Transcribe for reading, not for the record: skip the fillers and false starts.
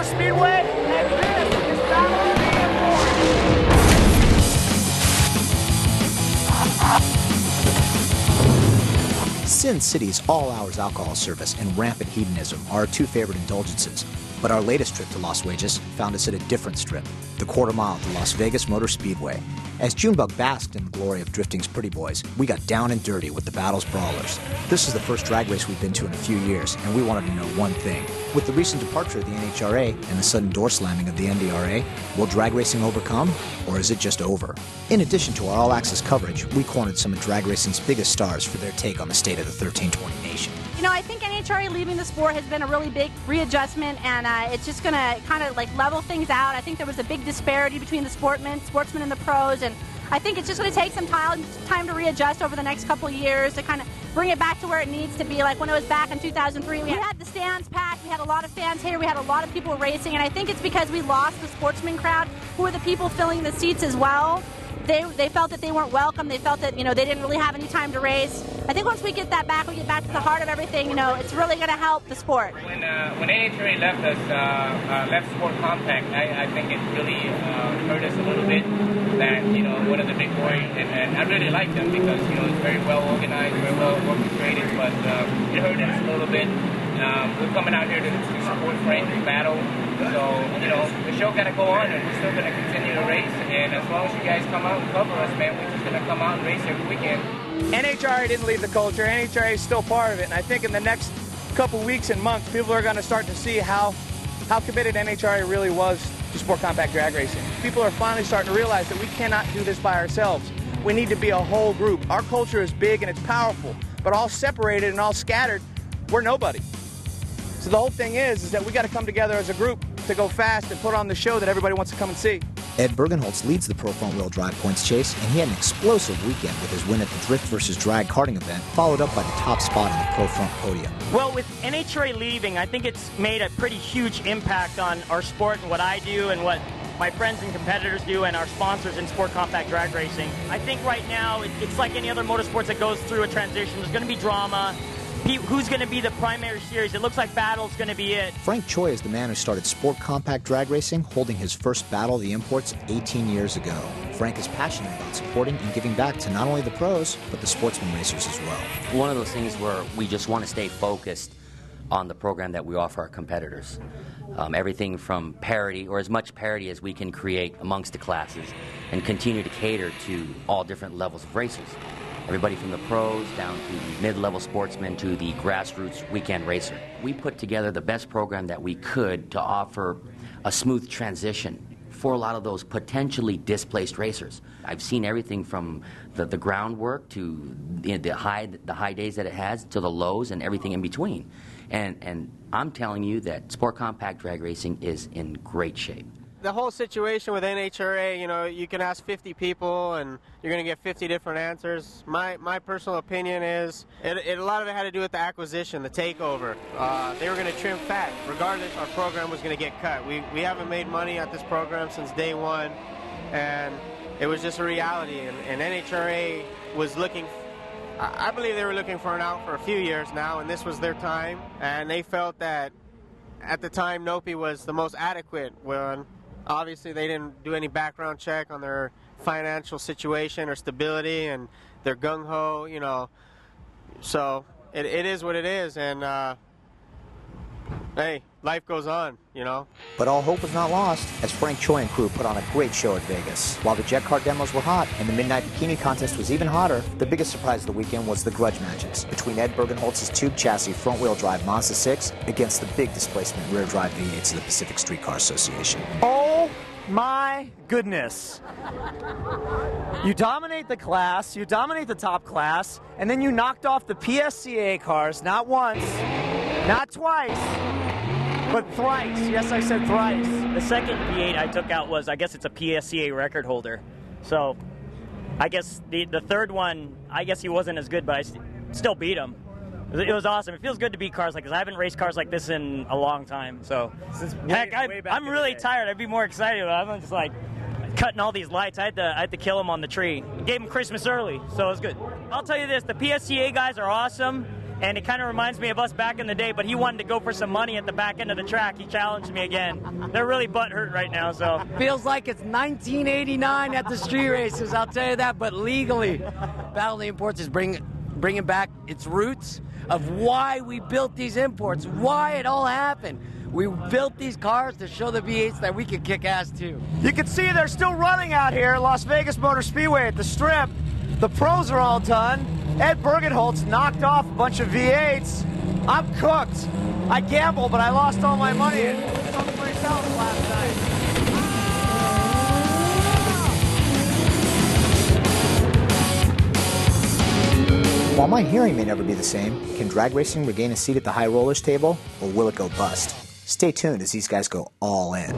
Motor Speedway, and this is Battle of the Airport. Sin City's all-hours alcohol service and rampant hedonism are our two favorite indulgences. But our latest trip to Las Vegas found us at a different strip, the quarter mile at the Las Vegas Motor Speedway. As Junebug basked in the glory of drifting's pretty boys, we got down and dirty with the battle's brawlers. This is the first drag race we've been to in a few years, and we wanted to know one thing. With the recent departure of the NHRA and the sudden door slamming of the NDRA, will drag racing overcome, or is it just over? In addition to our all-access coverage, we cornered some of drag racing's biggest stars for their take on the state of the 1320 nation. You know, I think NHRA leaving the sport has been a really big readjustment, and it's just going to kind of like level things out. I think there was a big disparity between the sportsmen and the pros, and I think it's just going to take some time to readjust over the next couple of years to kind of bring it back to where it needs to be. Like when it was back in 2003, we had the stands packed, we had a lot of fans here, we had a lot of people racing, and I think it's because we lost the sportsman crowd, who were the people filling the seats as well. They felt that they weren't welcome. They felt that, you know, they didn't really have any time to race. I think once we get that back, we get back to the heart of everything, you know, it's really going to help the sport. When NHRA left us, left Sport Compact, I think it really hurt us a little bit that, you know, one of the big boys, and I really like them because, you know, it's very well organized, very well orchestrated, but it hurt us a little bit. We're coming out here to support Frank and battle, so, you know, the show got to go on, and we're still going to continue to race, and as long as you guys come out and cover us, man, we're just going to come out and race every weekend. NHRA didn't leave the culture. NHRA is still part of it, and I think in the next couple weeks and months, people are going to start to see how committed NHRA really was to sport compact drag racing. People are finally starting to realize that we cannot do this by ourselves. We need to be a whole group. Our culture is big and it's powerful, but all separated and all scattered, we're nobody. So the whole thing is that we got to come together as a group to go fast and put on the show that everybody wants to come and see. Ed Bergenholtz leads the pro front-wheel drive points chase, and he had an explosive weekend with his win at the Drift vs. Drag karting event, followed up by the top spot on the pro front podium. Well, with NHRA leaving, I think it's made a pretty huge impact on our sport and what I do and what my friends and competitors do and our sponsors in sport compact drag racing. I think right now it's like any other motorsports that goes through a transition. There's going to be drama. Who's going to be the primary series? It looks like Battle's going to be it. Frank Choi is the man who started sport compact drag racing, holding his first Battle of the Imports 18 years ago. Frank is passionate about supporting and giving back to not only the pros, but the sportsman racers as well. One of those things where we just want to stay focused on the program that we offer our competitors. Everything from parity, or as much parity as we can create amongst the classes, and continue to cater to all different levels of racers. Everybody from the pros down to the mid-level sportsmen to the grassroots weekend racer. We put together the best program that we could to offer a smooth transition for a lot of those potentially displaced racers. I've seen everything from the groundwork to the high days that it has to the lows and everything in between. And I'm telling you that sport compact drag racing is in great shape. The whole situation with NHRA, you know, you can ask 50 people and you're going to get 50 different answers. My personal opinion is a lot of it had to do with the acquisition, the takeover. They were going to trim fat. Regardless, our program was going to get cut. We haven't made money at this program since day one, and it was just a reality. And NHRA was looking, I believe they were looking for an out for a few years now, and this was their time. And they felt that at the time Nopi was the most adequate one. Obviously, they didn't do any background check on their financial situation or stability, and they're gung-ho, you know. So it is what it is, and hey, life goes on, you know. But all hope was not lost, as Frank Choi and crew put on a great show at Vegas. While the jet car demos were hot and the Midnight Bikini contest was even hotter, the biggest surprise of the weekend was the grudge matches between Ed Bergenholtz's tube chassis front-wheel drive Mazda 6 against the big displacement rear drive V8s of the Pacific Streetcar Association. Oh my goodness. You dominate the class, you dominate the top class, and then you knocked off the PSCA cars, not once, not twice, but thrice. Yes, I said thrice. The second V8 I took out was, I guess it's a PSCA record holder. So I guess the third one, I guess he wasn't as good, but I still beat him. It was awesome. It feels good to beat cars like this. I haven't raced cars like this in a long time. So, heck, I'm really tired. I'd be more excited. I'm just like cutting all these lights. I had to kill him on the tree. Gave him Christmas early, so it was good. I'll tell you this, the PSCA guys are awesome. and it kind of reminds me of us back in the day, but he wanted to go for some money at the back end of the track. He challenged me again. They're really butthurt right now, so. Feels like it's 1989 at the street races, I'll tell you that, but legally. Battle of the Imports is bringing back its roots of why we built these imports, why it all happened. We built these cars to show the V8s that we could kick ass too. You can see they're still running out here at Las Vegas Motor Speedway at the Strip. The pros are all done. Ed Bergenholtz knocked off a bunch of V8s. I'm cooked. I gambled, but I lost all my money in someplace else last night. While my hearing may never be the same, can drag racing regain a seat at the high rollers table, or will it go bust? Stay tuned as these guys go all in.